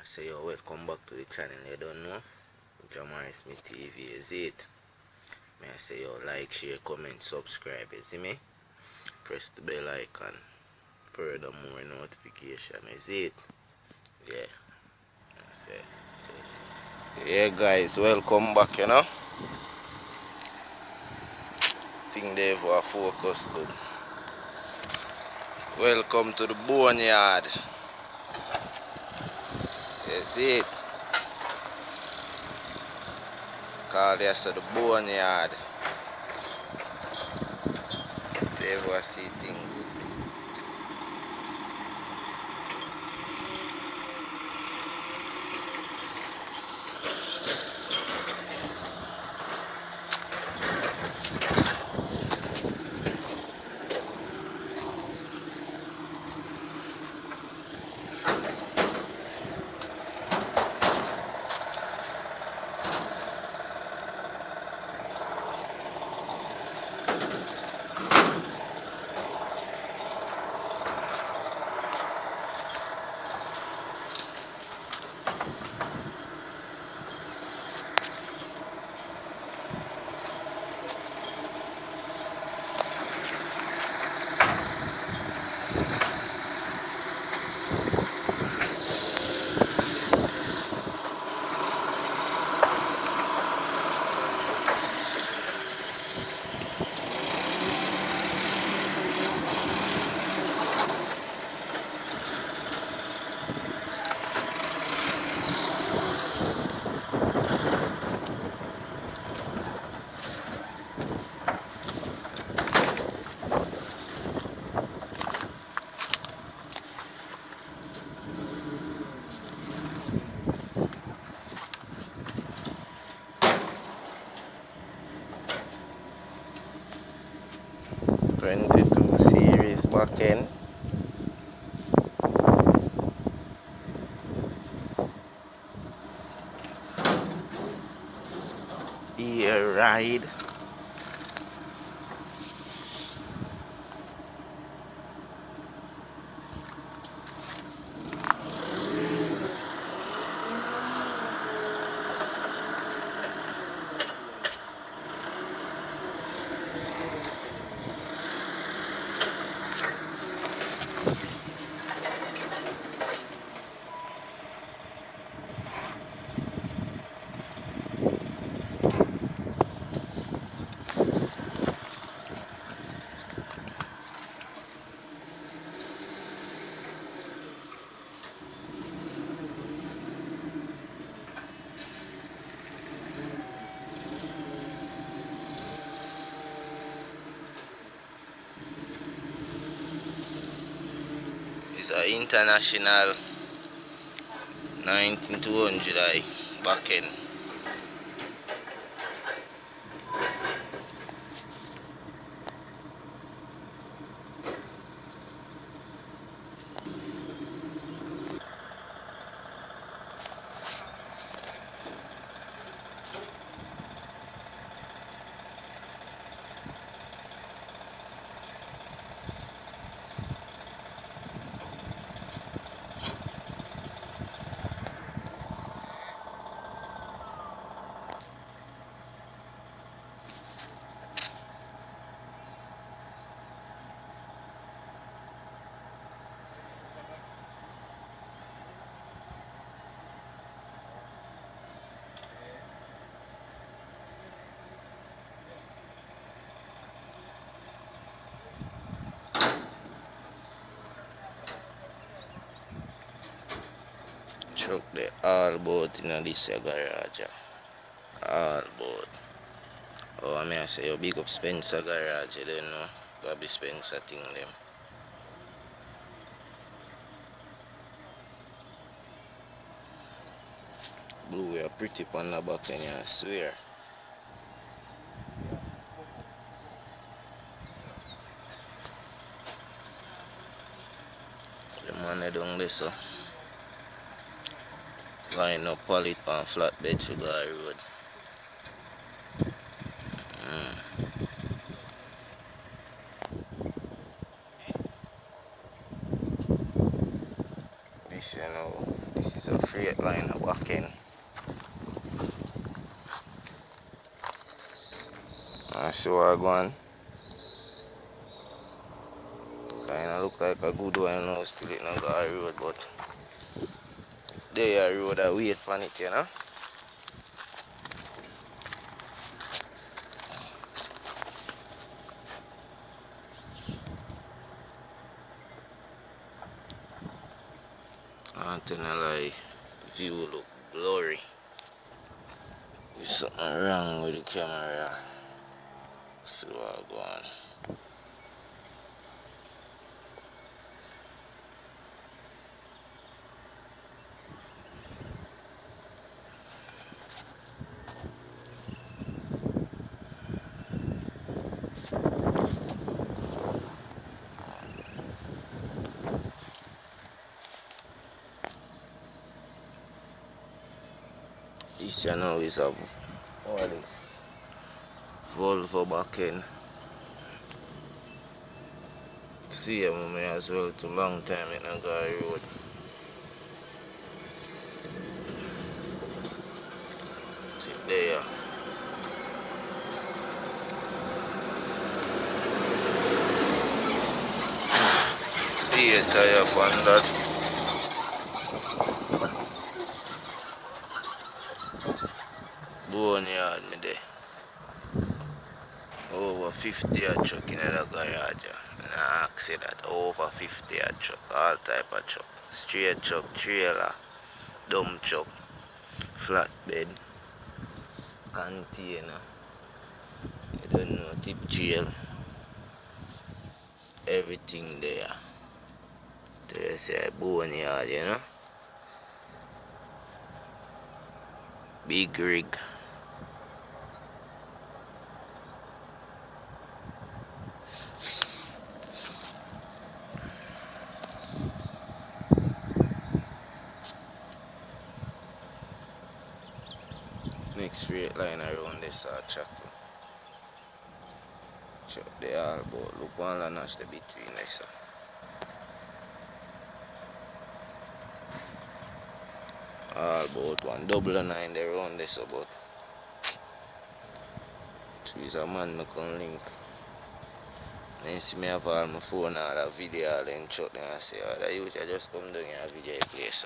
I say yo, welcome back to the channel. You don't know? Jamari Smith TV, is it? May I say yo, like, share, comment, subscribe, you see me? Press the bell icon. Furthermore notification, is it? Yeah. I say. Yeah guys, welcome back, you know. Think they have focus good. Welcome to the boneyard. You see it? Call this the boneyard. They have see thing good. '22 series back in. Air ride. It's an international 19200 back end. Truck the all boat in this garage. All boat. Oh, I mean I say you big up Spencer garage, you don't know. Bobby Spencer thing them. Blue are pretty on the back end, I swear. The man they down there so line up pallet on flatbed sugar road. This you know, this is a freight line back in. I see what I go on. Kinda look like a good one now, still it not got a road, but there a road I wait for it, you know. I'm telling you, like, view look blurry. There's something wrong with the camera. See what I go on. This you know is a all this Volvo back in. See him me as well to long time in a guy road. Sit there. See a tire on that. Boneyard me there. Over 50 a truck in the garage. And I ask you that over 50 a truck, all type of truck. Straight truck, trailer, dump truck, flatbed, container. You don't know, tip jail. Everything there. They say boneyard, you know. Big rig. Next straight line around this chapel. Check the all about. Look one and notch the between this. All about one double and nine there around this about. She's a man I can link. Then you see me have all my phone all that video all then chuck them and say, oh, that youth just come down here and video place.